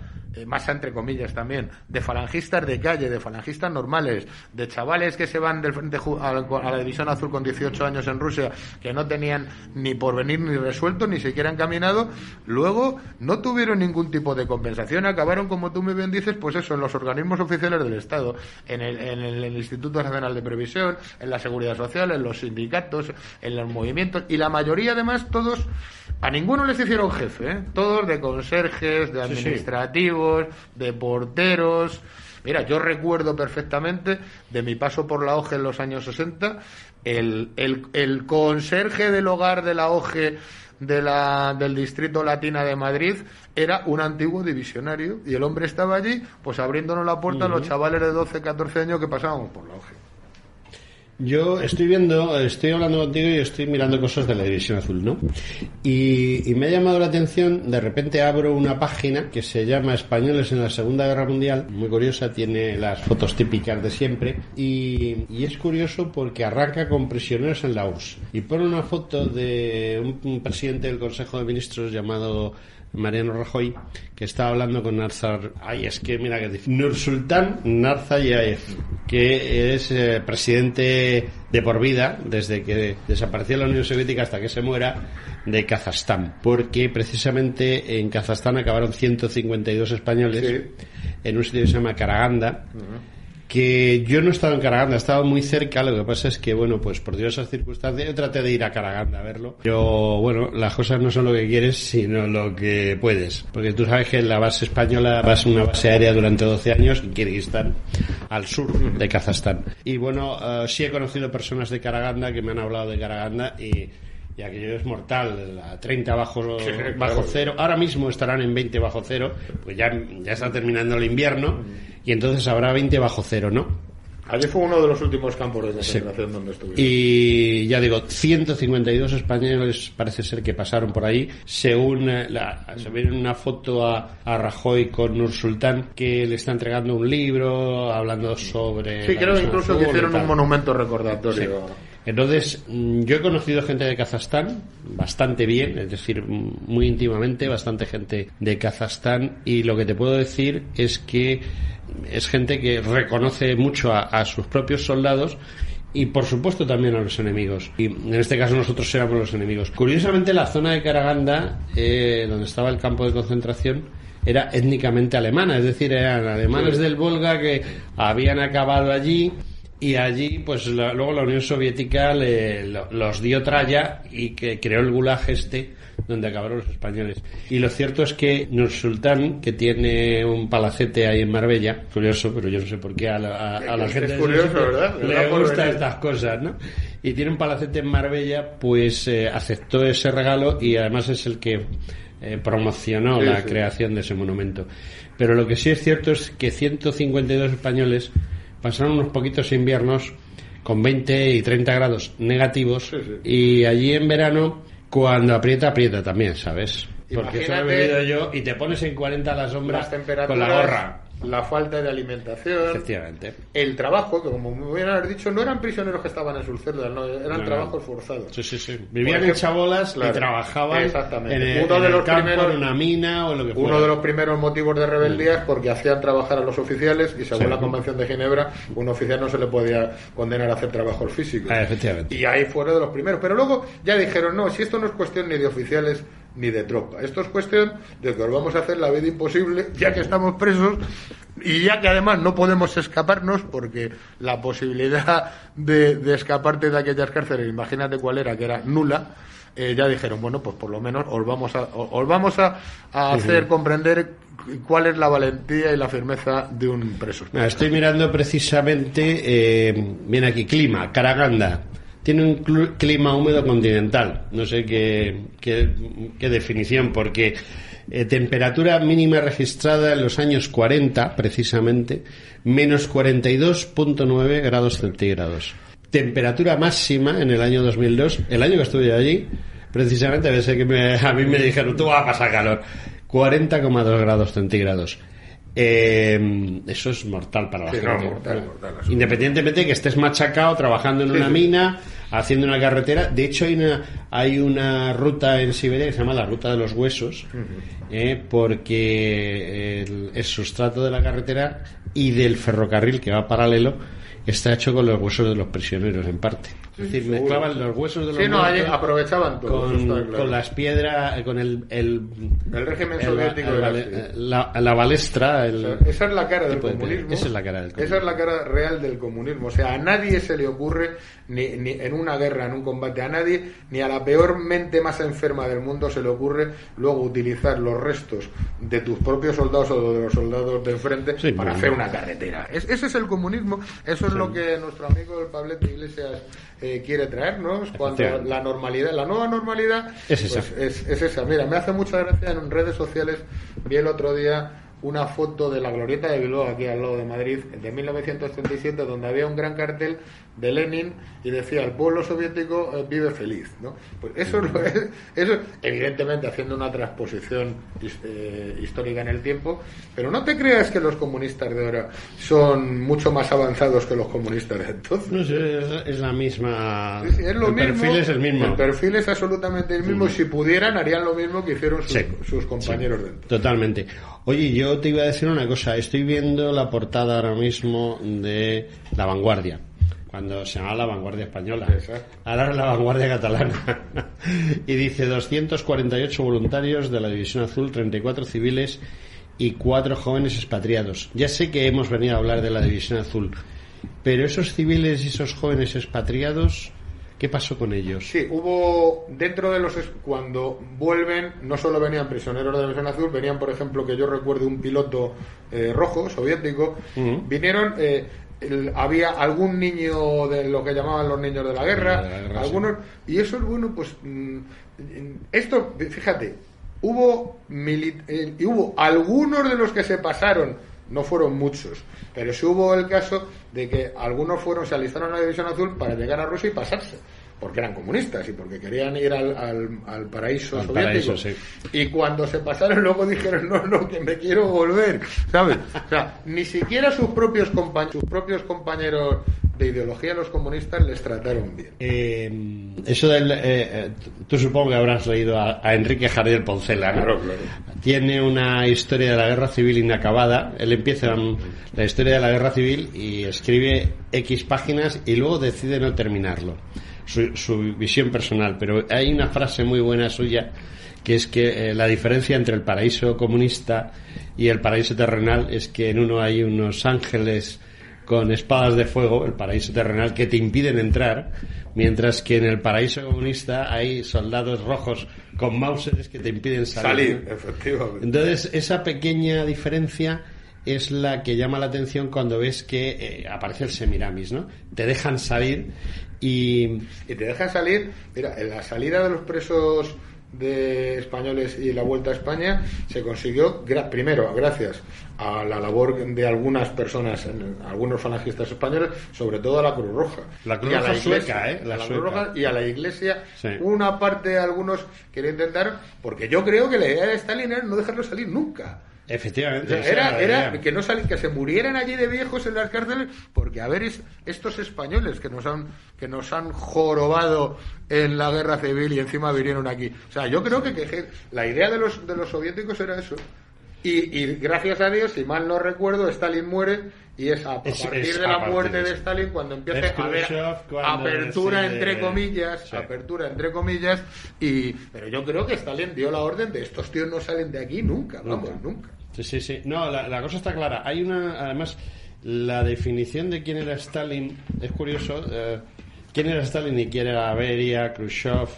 entre comillas también, de falangistas de calle, de falangistas normales, de chavales que se van del frente a la División Azul con 18 años en Rusia, que no tenían ni porvenir ni resuelto, ni siquiera encaminado, luego no tuvieron ningún tipo de compensación, acabaron, como tú muy bien dices, pues eso, en los organismos oficiales del Estado, en el Instituto Nacional de Previsión, en la Seguridad Social, en los sindicatos, en los movimientos, y la mayoría además, todos, a ninguno les hicieron jefe, todos de conserjes, de administrativos, de porteros. Mira, yo recuerdo perfectamente de mi paso por la OGE en los años 60, el conserje del hogar de la OGE del Distrito Latina de Madrid era un antiguo divisionario y el hombre estaba allí pues abriéndonos la puerta a los chavales de 12, 14 años que pasábamos por la OGE. Yo estoy hablando contigo y estoy mirando cosas de la División Azul, ¿no? Y me ha llamado la atención, de repente abro una página que se llama Españoles en la Segunda Guerra Mundial, muy curiosa, tiene las fotos típicas de siempre, y es curioso porque arranca con prisioneros en la URSS, y pone una foto de un presidente del Consejo de Ministros llamado Mariano Rajoy, que estaba hablando con Nursultán Nazarbayev, que es presidente de por vida, desde que desapareció la Unión Soviética hasta que se muera, de Kazajstán, porque precisamente en Kazajstán acabaron 152 españoles en un sitio que se llama Karaganda, que yo no he estado en Karaganda, he estado muy cerca, lo que pasa es que, bueno, pues por diversas circunstancias yo traté de ir a Karaganda a verlo, pero bueno, las cosas no son lo que quieres, sino lo que puedes, porque tú sabes que la base española va a ser una base aérea durante 12 años en Kirguistán, al sur de Kazajstán, y bueno, sí he conocido personas de Karaganda que me han hablado de Karaganda y aquello es mortal, a 30 bajo cero, ahora mismo estarán en 20 bajo cero, pues ya está terminando el invierno y entonces habrá 20 bajo cero, ¿no? Allí fue uno de los últimos campos de concentración donde estuvimos. Y ya digo, 152 españoles parece ser que pasaron por ahí, según se ve en una foto a Rajoy con Nursultán, que le está entregando un libro hablando sobre... Sí, creo incluso que hicieron un monumento recordatorio. Sí. Entonces, yo he conocido gente de Kazajstán bastante bien, es decir, muy íntimamente, bastante gente de Kazajstán, y lo que te puedo decir es que es gente que reconoce mucho a sus propios soldados y por supuesto también a los enemigos, y en este caso nosotros éramos los enemigos. Curiosamente, la zona de Karaganda, donde estaba el campo de concentración, era étnicamente alemana, es decir, eran alemanes del Volga que habían acabado allí. Y allí, pues luego la Unión Soviética los dio tralla y que creó el Gulag donde acabaron los españoles. Y lo cierto es que Nursultán, que tiene un palacete ahí en Marbella, curioso, pero yo no sé por qué a la gente curioso, ¿verdad? le gustan estas cosas, ¿no? Y tiene un palacete en Marbella, pues aceptó ese regalo y además es el que promocionó la creación de ese monumento. Pero lo que sí es cierto es que 152 españoles pasaron unos poquitos inviernos con 20 y 30 grados negativos y allí en verano, cuando aprieta también, ¿sabes? Porque eso lo he vivido yo y te pones en 40 a la sombra con la gorra. La falta de alimentación, efectivamente, el trabajo, que como me hubieran dicho, no eran prisioneros que estaban en sus celdas, no, eran trabajos forzados. Sí. Vivían en chabolas y trabajaban en el campo, en una mina o lo que fuera. Uno de los primeros motivos de rebeldía es porque hacían trabajar a los oficiales y según la Convención de Ginebra, un oficial no se le podía condenar a hacer trabajos físicos. Efectivamente. Y ahí fueron de los primeros. Pero luego ya dijeron, no, si esto no es cuestión ni de oficiales ni de tropa. Esto es cuestión de que os vamos a hacer la vida imposible, ya que estamos presos y ya que además no podemos escaparnos, porque la posibilidad de escaparte de aquellas cárceles, imagínate cuál era, que era nula. Ya dijeron, bueno, pues por lo menos os vamos a hacer comprender cuál es la valentía y la firmeza de un preso. Estoy mirando precisamente, viene aquí, clima, Karaganda, tiene un clima húmedo continental. No sé qué definición, porque temperatura mínima registrada en los años 40, precisamente, menos 42.9 grados centígrados. Temperatura máxima en el año 2002, el año que estuve allí, precisamente, a mí me dijeron, tú vas a pasar calor, 40,2 grados centígrados. Eso es mortal para la gente. No, mortal. Independientemente de que estés machacado trabajando en una mina, haciendo una carretera. De hecho hay una ruta en Siberia que se llama la ruta de los huesos, porque el sustrato de la carretera y del ferrocarril que va paralelo está hecho con los huesos de los prisioneros, en parte. Es decir, mezclaban los huesos de los muertos, aprovechaban todo, con las piedras, con el régimen soviético la balestra. Esa es la cara del comunismo. Esa es la cara del comunismo. Esa es la cara real del comunismo. O sea, a nadie se le ocurre, ni en una guerra, en un combate, a nadie, ni a la peor mente más enferma del mundo se le ocurre luego utilizar los restos de tus propios soldados o de los soldados de enfrente para hacer una carretera. Ese es el comunismo. Eso es lo que nuestro amigo el Pablete Iglesias quiere traernos, cuando la normalidad, la nueva normalidad es esa. Pues es esa. Mira, me hace mucha gracia, en redes sociales vi el otro día una foto de la Glorieta de Bilbao, aquí al lado de Madrid, de 1937, donde había un gran cartel de Lenin y decía: el pueblo soviético vive feliz, ¿no? Pues eso evidentemente haciendo una transposición histórica en el tiempo, pero no te creas que los comunistas de ahora son mucho más avanzados que los comunistas de entonces. No sé, es la misma. Es lo el mismo, perfil es el mismo. El perfil es absolutamente el mismo. Si pudieran, harían lo mismo que hicieron sus compañeros de entonces. Totalmente. Oye, yo te iba a decir una cosa. Estoy viendo la portada ahora mismo de La Vanguardia, cuando se llamaba La Vanguardia Española. Exacto. Ahora es La Vanguardia Catalana. Y dice 248 voluntarios de la División Azul, 34 civiles y 4 jóvenes expatriados. Ya sé que hemos venido a hablar de la División Azul, pero esos civiles y esos jóvenes expatriados, ¿qué pasó con ellos? Sí, hubo dentro de los... Cuando vuelven, no solo venían prisioneros de la División Azul, venían, por ejemplo, que yo recuerdo, un piloto rojo, soviético. Vinieron... había algún niño de lo que llamaban los niños de la guerra, algunos... Sí. Y eso es bueno, pues... esto, fíjate, hubo algunos de los que se pasaron, no fueron muchos, pero sí hubo el caso de que algunos se alistaron a la División Azul para llegar a Rusia y pasarse, porque eran comunistas y porque querían ir al paraíso soviético. Paraíso, sí. Y cuando se pasaron luego dijeron, no, que me quiero volver, ¿sabes? O sea, ni siquiera sus propios compañeros de ideología, los comunistas, les trataron bien. Eso tú supongo que habrás leído a Enrique Jardiel Poncela, ¿no? Claro. Tiene una historia de la guerra civil inacabada. Él empieza la historia de la guerra civil y escribe X páginas y luego decide no terminarlo. Su visión personal, pero hay una frase muy buena suya, que es que la diferencia entre el paraíso comunista y el paraíso terrenal es que en uno hay unos ángeles con espadas de fuego, el paraíso terrenal, que te impiden entrar, mientras que en el paraíso comunista hay soldados rojos con mauseres que te impiden salir. Efectivamente. Entonces, esa pequeña diferencia es la que llama la atención cuando ves que aparece el Semiramis, ¿no? Te dejan salir y te dejan salir. Mira, en la salida de los presos de españoles y la vuelta a España se consiguió primero gracias a la labor de algunas personas, algunos falangistas españoles, sobre todo a la Cruz Roja, la Cruz Roja sueca, la Cruz Roja y a la Iglesia. Sí. Una parte de algunos que intentar, porque yo creo que la idea de Stalin era no dejarlo salir nunca. Efectivamente. O sea, era que se murieran allí de viejos en las cárceles, porque a ver, estos españoles que nos han jorobado en la guerra civil y encima vinieron aquí. O sea, yo creo que la idea de los soviéticos era eso. Y gracias a Dios, si mal no recuerdo, Stalin muere y es a partir de la muerte de Stalin cuando empieza a haber apertura entre comillas, pero yo creo que Stalin dio la orden de estos tíos no salen de aquí nunca. Nunca. Sí. No, la cosa está clara. Hay además, la definición de quién era Stalin es curioso. Quién era Stalin y quién era Beria, Khrushchev,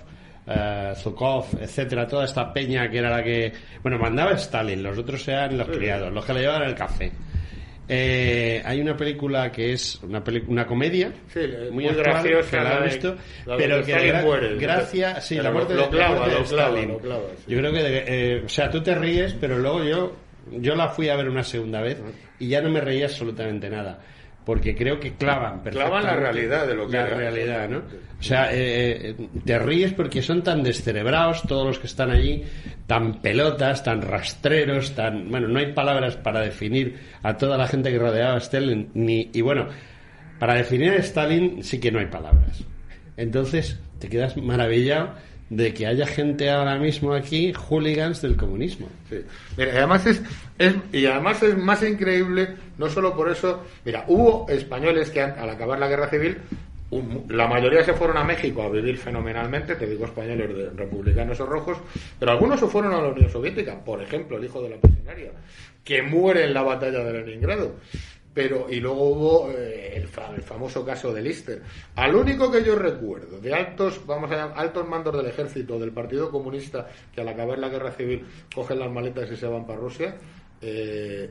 Zhukov, etcétera, toda esta peña que era la que mandaba Stalin, los otros eran los criados, los que le llevaban el café. Hay una película que es una comedia, Sí, muy muy actual, graciosa, que la he visto, la pero de que Stalin muere. gracias, sí, Pero la muerte lo clava, la muerte de lo clava, Stalin. lo clava, sí. Yo creo que, o sea, tú te ríes, pero luego yo la fui a ver una segunda vez y ya no me reía absolutamente nada. Porque creo que clavan la realidad de lo que la era. realidad, ¿no? O sea, te ríes porque son tan descerebrados todos los que están allí, tan pelotas, tan rastreros, tan... Bueno, no hay palabras para definir a toda la gente que rodeaba a Stalin, y bueno, para definir a Stalin sí que no hay palabras. Entonces te quedas maravillado de que haya gente ahora mismo aquí, hooligans del comunismo. Sí. Mira, además es más increíble, no solo por eso. Mira, hubo españoles que al acabar la guerra civil, la mayoría se fueron a México a vivir fenomenalmente, te digo españoles de republicanos o rojos, pero algunos se fueron a la Unión Soviética, por ejemplo, el hijo de la pasionaria, que muere en la batalla de Leningrado. Y luego hubo el famoso caso de Lister. Al único que yo recuerdo de altos mandos del ejército del Partido Comunista que al acabar la guerra civil cogen las maletas y se van para Rusia,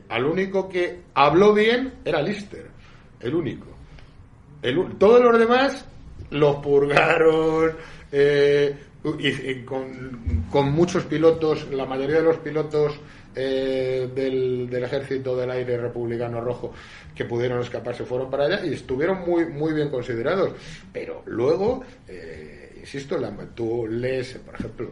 al único que habló bien era Lister, el único. Todos los demás los purgaron, y con muchos pilotos, la mayoría de los pilotos del ejército del aire republicano rojo que pudieron escapar se fueron para allá y estuvieron muy muy bien considerados, pero luego insisto, tú lees por ejemplo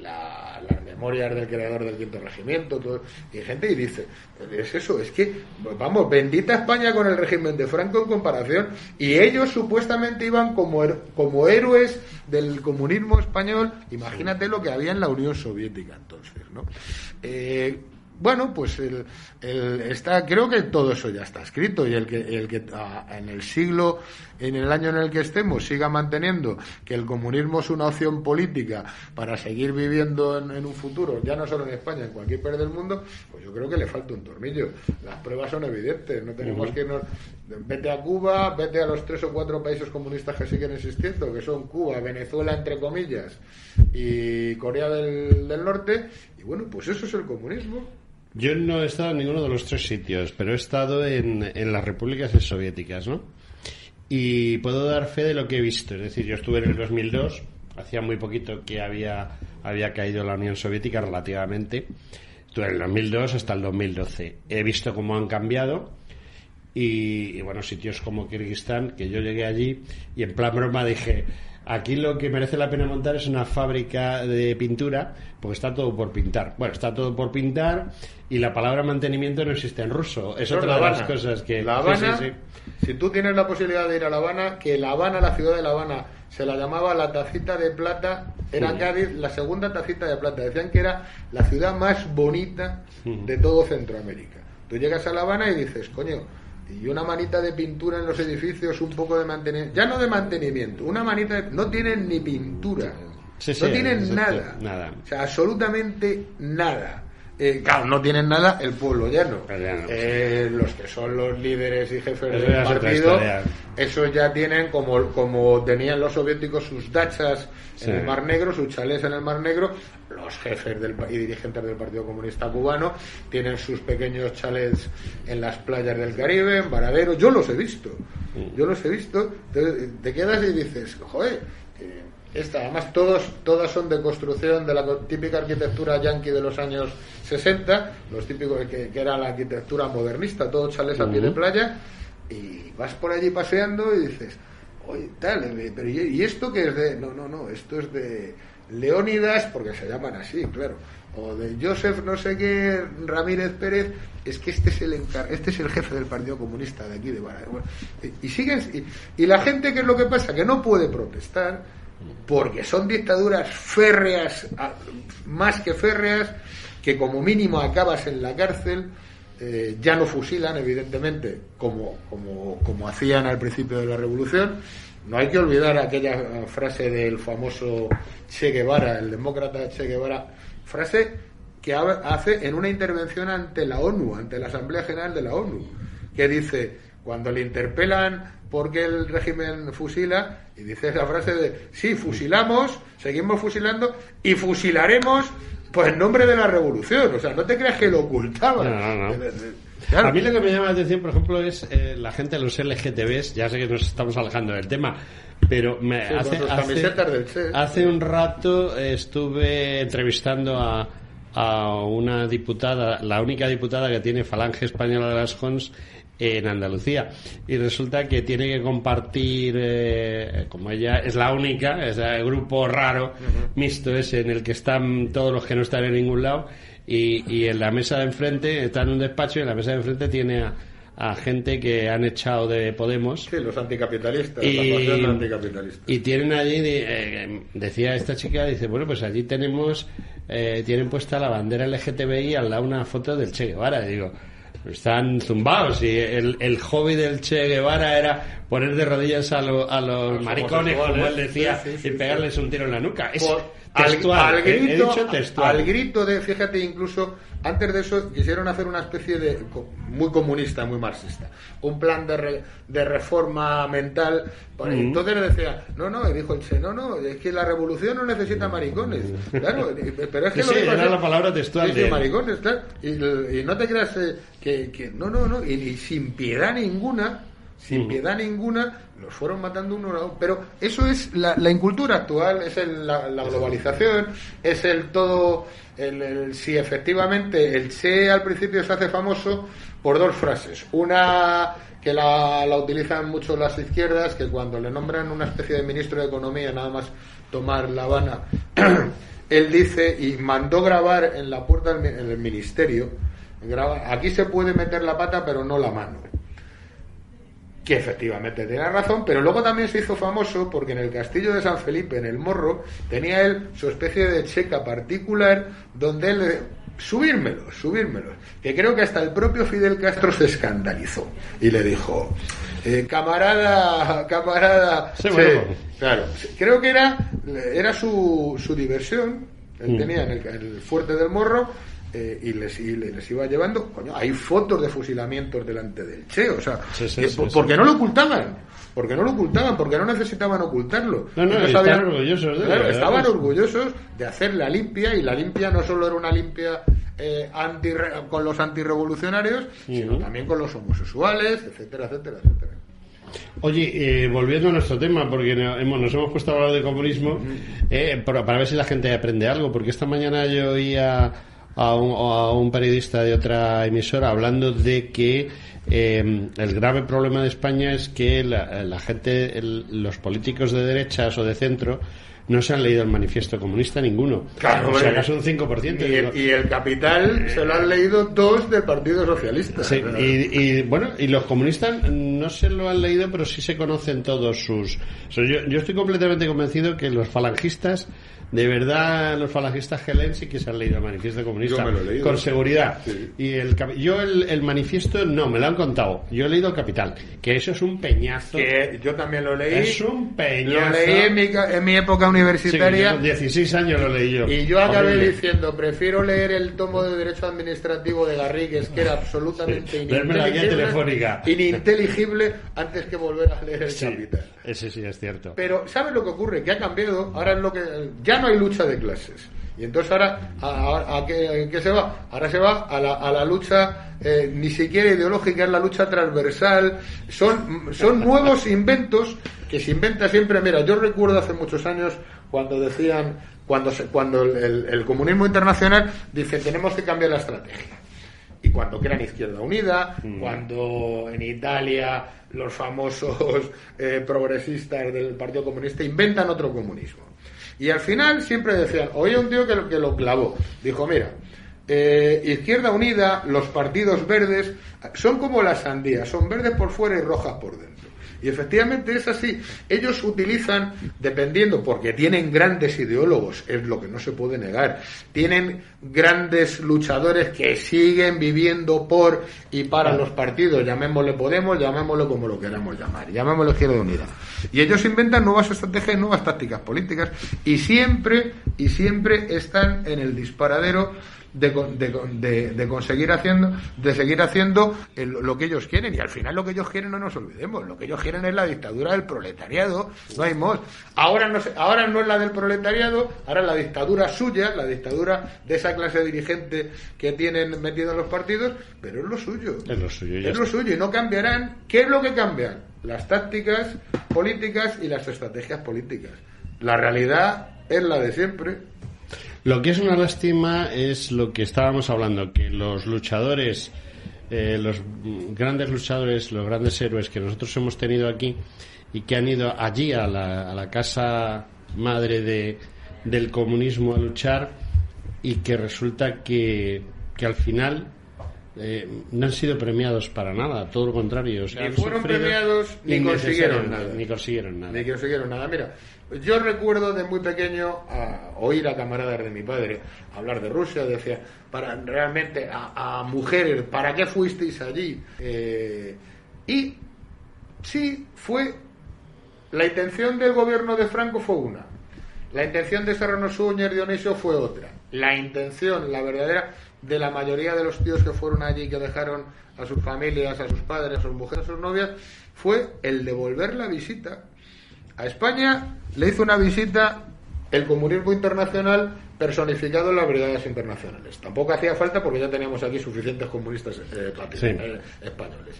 las memorias del creador del Quinto Regimiento y gente y dice, es eso, es que vamos, bendita España con el régimen de Franco en comparación, y ellos supuestamente iban como héroes del comunismo español. Imagínate lo que había en la Unión Soviética entonces, ¿no? Bueno, pues creo que todo eso ya está escrito, y el que en el siglo, en el año en el que estemos, siga manteniendo que el comunismo es una opción política para seguir viviendo en un futuro, ya no solo en España, en cualquier parte del mundo, pues yo creo que le falta un tornillo. Las pruebas son evidentes, no tenemos que irnos. Vete a Cuba, vete a los 3 o 4 países comunistas que siguen existiendo, que son Cuba, Venezuela entre comillas y Corea del Norte, y bueno, pues eso es el comunismo. Yo no he estado en ninguno de los 3 sitios, pero he estado en las repúblicas soviéticas, ¿no? Y puedo dar fe de lo que he visto. Es decir, yo estuve en el 2002, hacía muy poquito que había caído la Unión Soviética relativamente. Estuve en el 2002 hasta el 2012. He visto cómo han cambiado y bueno, sitios como Kirguistán, que yo llegué allí y en plan broma dije... Aquí lo que merece la pena montar es una fábrica de pintura, porque está todo por pintar. Bueno, está todo por pintar y la palabra mantenimiento no existe en ruso. Es otra de las cosas que... La Habana, si tú tienes la posibilidad de ir a La Habana, que La Habana, la ciudad de La Habana, se la llamaba la tacita de plata, era Cádiz, la segunda tacita de plata. Decían que era la ciudad más bonita de todo Centroamérica. Tú llegas a La Habana y dices, coño... Y una manita de pintura en los edificios, un poco de mantenimiento, ya no de mantenimiento, una manita no tienen ni pintura, no tienen nada, o sea, absolutamente nada. Claro, no tienen nada el pueblo llano. Los que son los líderes y jefes del partido, esos ya tienen, como tenían los soviéticos, sus dachas en el Mar Negro, sus chalés en el Mar Negro. Los jefes y dirigentes del Partido Comunista Cubano tienen sus pequeños chalets en las playas del Caribe, en Varadero. Yo los he visto. Entonces, te quedas y dices, joder, además todas son de construcción de la típica arquitectura yanqui de los años 60, los típicos que era la arquitectura modernista, todos chalés a pie de playa, y vas por allí paseando y dices, oye, tal, pero ¿y esto qué es de...? No, esto es de Leónidas, porque se llaman así, claro, o de Joseph no sé qué Ramírez Pérez, es que este es el jefe del Partido Comunista de aquí de Varadero. Bueno, y siguen, y la gente, ¿qué es lo que pasa? Que no puede protestar, porque son dictaduras férreas, más que férreas, que como mínimo acabas en la cárcel. Ya no fusilan, evidentemente, como hacían al principio de la revolución. No hay que olvidar aquella frase del famoso Che Guevara, el demócrata Che Guevara, frase que hace en una intervención ante la ONU, ante la Asamblea General de la ONU, que dice, cuando le interpelan por qué el régimen fusila, y dice esa frase de, sí, fusilamos, seguimos fusilando y fusilaremos pues en nombre de la revolución. O sea, no te creas que lo ocultaban. No. Claro. A mí lo que me llama la atención, por ejemplo, es la gente de los LGTBs. Ya sé que nos estamos alejando del tema, pero hace un rato estuve entrevistando a una diputada, la única diputada que tiene Falange Española de las Jons en Andalucía, y resulta que tiene que compartir, como ella es la única, es el grupo raro, mixto ese en el que están todos los que no están en ningún lado, y en la mesa de enfrente está en un despacho, y en la mesa de enfrente tiene a gente que han echado de Podemos. Sí, los anticapitalistas, la facción anticapitalista. Y tienen allí, decía esta chica, dice, bueno, pues allí tienen puesta la bandera LGTBI al lado una foto del Che Guevara. Y digo, están zumbados, y el hobby del Che Guevara era poner de rodillas a los maricones, como él decía, y pegarles un tiro en la nuca. Es textual, he dicho textual. Al grito de, fíjate, incluso antes de eso quisieron hacer una especie de, muy comunista, muy marxista, un plan de reforma mental. Entonces decía, no, y dijo el Che, no, es que la revolución no necesita maricones. Claro, pero es que sí, era la palabra textual de maricones, claro. Y no te creas que no, y sin piedad ninguna, los fueron matando uno a uno. Pero eso es la incultura actual, es la globalización, es el todo. Si efectivamente el Che al principio se hace famoso por dos frases. Una que la utilizan mucho las izquierdas, que cuando le nombran una especie de ministro de Economía, nada más tomar La Habana, él dice, y mandó grabar en la puerta del ministerio, aquí se puede meter la pata pero no la mano. Que efectivamente tenía razón, pero luego también se hizo famoso porque en el castillo de San Felipe, en el Morro, tenía él su especie de checa particular donde él subírmelos, que creo que hasta el propio Fidel Castro se escandalizó y le dijo, camarada, sí, bueno. Claro, creo que era su diversión. Él tenía en el fuerte del Morro, y les iba llevando. Coño, hay fotos de fusilamientos delante del Che, o sea, porque no lo ocultaban, porque no necesitaban ocultarlo. Estaban orgullosos estaban orgullosos de hacer la limpia, y la limpia no solo era una limpia con los antirrevolucionarios, sino también con los homosexuales, etcétera. Oye, volviendo a nuestro tema, porque nos hemos puesto a hablar de comunismo, para ver si la gente aprende algo, porque esta mañana yo oía a un periodista de otra emisora hablando de que el grave problema de España es que la gente, los políticos de derechas o de centro, no se han leído el manifiesto comunista ninguno. Claro, o sea, acaso un 5%. Y el Capital se lo han leído 2 del Partido Socialista. Sí, y los comunistas no se lo han leído, pero sí se conocen todos sus... Yo estoy completamente convencido que los falangistas, de verdad, los falangistas Helen sí que se han leído el manifiesto comunista. Yo me lo he leído, con seguridad. Sí. Y el manifiesto no, me lo han contado. Yo he leído el Capital, que eso es un peñazo. Que yo también lo leí. Es un peñazo. Lo leí en mi época universitaria. Sí, con 16 años lo leí yo. Y yo acabé diciendo, prefiero leer el tomo de Derecho Administrativo de Garrigues, que era absolutamente ininteligible, antes que volver a leer el Capital. Ese sí es cierto. Pero ¿sabes lo que ocurre? Que ha cambiado. Ahora es lo que ya no hay lucha de clases. Y entonces ahora ¿a qué se va? Ahora se va a la lucha ni siquiera ideológica, es la lucha transversal. Son nuevos inventos que se inventa siempre. Mira, yo recuerdo hace muchos años cuando decían, cuando el comunismo internacional dice tenemos que cambiar la estrategia. Y cuando crean Izquierda Unida, cuando en Italia los famosos progresistas del Partido Comunista inventan otro comunismo. Y al final siempre decían, oye, un tío que lo clavó, dijo, mira, Izquierda Unida, los partidos verdes, son como las sandías, son verdes por fuera y rojas por dentro. Y efectivamente es así. Ellos utilizan, dependiendo, porque tienen grandes ideólogos, es lo que no se puede negar, tienen grandes luchadores que siguen viviendo por y para los partidos, llamémosle Podemos, llamémosle como lo queramos llamar, llamémosle Izquierda Unida. Y ellos inventan nuevas estrategias, nuevas tácticas políticas, y siempre están en el disparadero de conseguir haciendo, de seguir haciendo lo que ellos quieren. Y al final lo que ellos quieren, no nos olvidemos, lo que ellos quieren es la dictadura del proletariado, no hay más. Ahora no es la del proletariado, ahora es la dictadura suya, la dictadura de esa clase dirigente que tienen metido en los partidos, pero es lo suyo. Es lo suyo y no cambiarán. ¿Qué es lo que cambian? Las tácticas políticas y las estrategias políticas. La realidad es la de siempre. Lo que es una lástima es lo que estábamos hablando, que los luchadores, los grandes luchadores, los grandes héroes que nosotros hemos tenido aquí y que han ido allí a la casa madre del comunismo a luchar, y que resulta que al final no han sido premiados para nada, todo lo contrario. O sea, ni fueron premiados ni consiguieron nada. Ni consiguieron nada. Mira, yo recuerdo de muy pequeño oír a camaradas de mi padre hablar de Rusia, decía, para realmente a mujeres, ¿para qué fuisteis allí? Y sí, la intención del gobierno de Franco fue una, la intención de Serrano Suñer, Dionisio, fue otra, la intención, la verdadera, de la mayoría de los tíos que fueron allí, que dejaron a sus familias, a sus padres, a sus mujeres, a sus novias, fue el devolver la visita. A España le hizo una visita el comunismo internacional personificado en las brigadas internacionales. Tampoco hacía falta porque ya teníamos aquí suficientes comunistas españoles.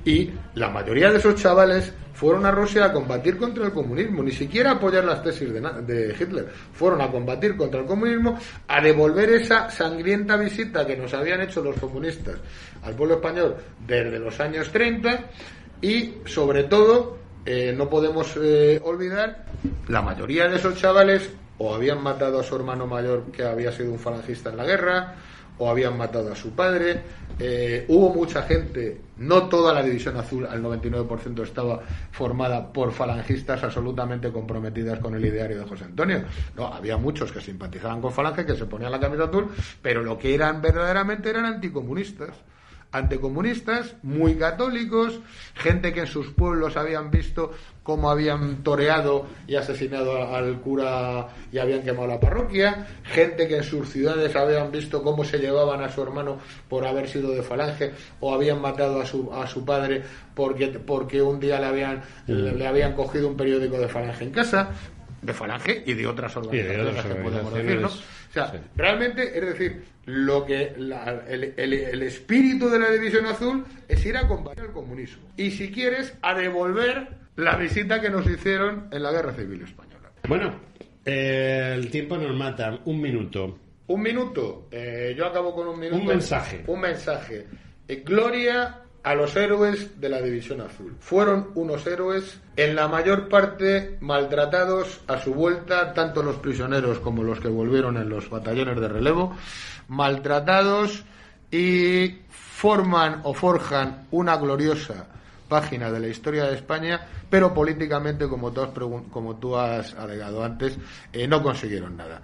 Y la mayoría de esos chavales fueron a Rusia a combatir contra el comunismo, ni siquiera a apoyar las tesis de Hitler. Fueron a combatir contra el comunismo, a devolver esa sangrienta visita que nos habían hecho los comunistas al pueblo español desde los años 30 y, sobre todo, no podemos olvidar, la mayoría de esos chavales o habían matado a su hermano mayor, que había sido un falangista en la guerra, o habían matado a su padre. Hubo mucha gente, no toda la División Azul, al 99% estaba formada por falangistas absolutamente comprometidas con el ideario de José Antonio. No, había muchos que simpatizaban con Falange, que se ponían la camisa azul, pero lo que eran verdaderamente eran anticomunistas, muy católicos, gente que en sus pueblos habían visto cómo habían toreado y asesinado al cura y habían quemado la parroquia, gente que en sus ciudades habían visto cómo se llevaban a su hermano por haber sido de Falange, o habían matado a su padre porque un día le habían cogido un periódico de Falange en casa, de Falange y de otras organizaciones que podemos decir, ¿no? O sea, sí. Realmente, es decir, lo que el espíritu de la División Azul es ir a combatir el comunismo. Y si quieres, a devolver la visita que nos hicieron en la Guerra Civil Española. Bueno, el tiempo nos mata. Un minuto. Yo acabo con un minuto. Un mensaje. Gloria a los héroes de la División Azul. Fueron unos héroes, en la mayor parte maltratados a su vuelta, tanto los prisioneros como los que volvieron en los batallones de relevo, maltratados, y forjan una gloriosa página de la historia de España, pero políticamente, como tú has alegado antes, no consiguieron nada.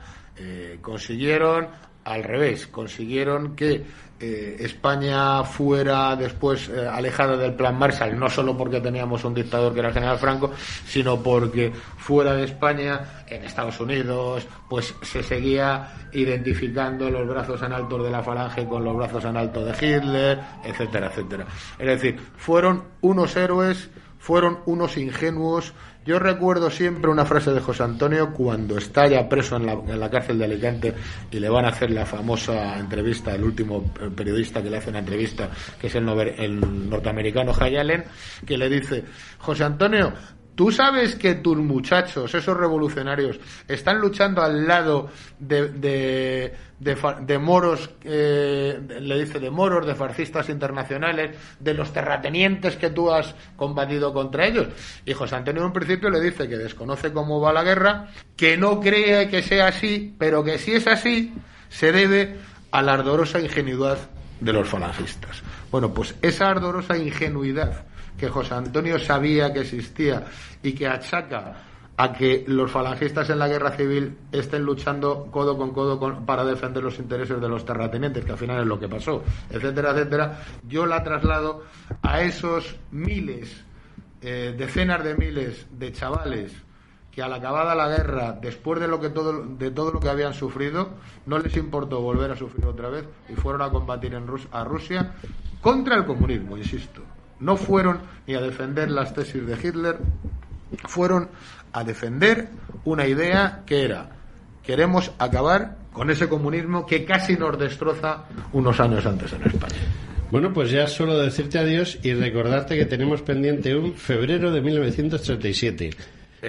Consiguieron al revés, consiguieron que España fuera después alejada del plan Marshall, no solo porque teníamos un dictador que era el general Franco, sino porque fuera de España, en Estados Unidos, pues se seguía identificando los brazos en alto de la Falange con los brazos en alto de Hitler, etcétera, etcétera. Es decir, fueron unos héroes, fueron unos ingenuos. Yo recuerdo siempre una frase de José Antonio cuando está ya preso en la cárcel de Alicante y le van a hacer la famosa entrevista, el último periodista que le hace una entrevista, que es el norteamericano Hay Allen, que le dice: José Antonio, ¿tú sabes que tus muchachos, esos revolucionarios, están luchando al lado de moros, le dice, de moros, de fascistas internacionales, de los terratenientes que tú has combatido contra ellos? Y José Antonio en un principio le dice que desconoce cómo va la guerra, que no cree que sea así, pero que si es así, se debe a la ardorosa ingenuidad de los falangistas. Bueno, pues esa ardorosa ingenuidad que José Antonio sabía que existía y que achaca a que los falangistas en la guerra civil estén luchando codo con codo para defender los intereses de los terratenientes, que al final es lo que pasó, etcétera, etcétera, yo la traslado a esos miles, decenas de miles de chavales que al acabada la guerra, después de todo lo que habían sufrido, no les importó volver a sufrir otra vez y fueron a combatir a Rusia contra el comunismo, insisto. No fueron ni a defender las tesis de Hitler, fueron a defender una idea que era: queremos acabar con ese comunismo que casi nos destroza unos años antes en España. Bueno, pues ya solo decirte adiós y recordarte que tenemos pendiente un febrero de 1937.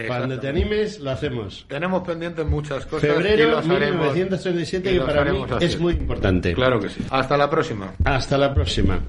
Cuando te animes, lo hacemos. Tenemos pendientes muchas cosas. Febrero 1937, que para mí es muy importante. Claro que sí. Hasta la próxima. Hasta la próxima.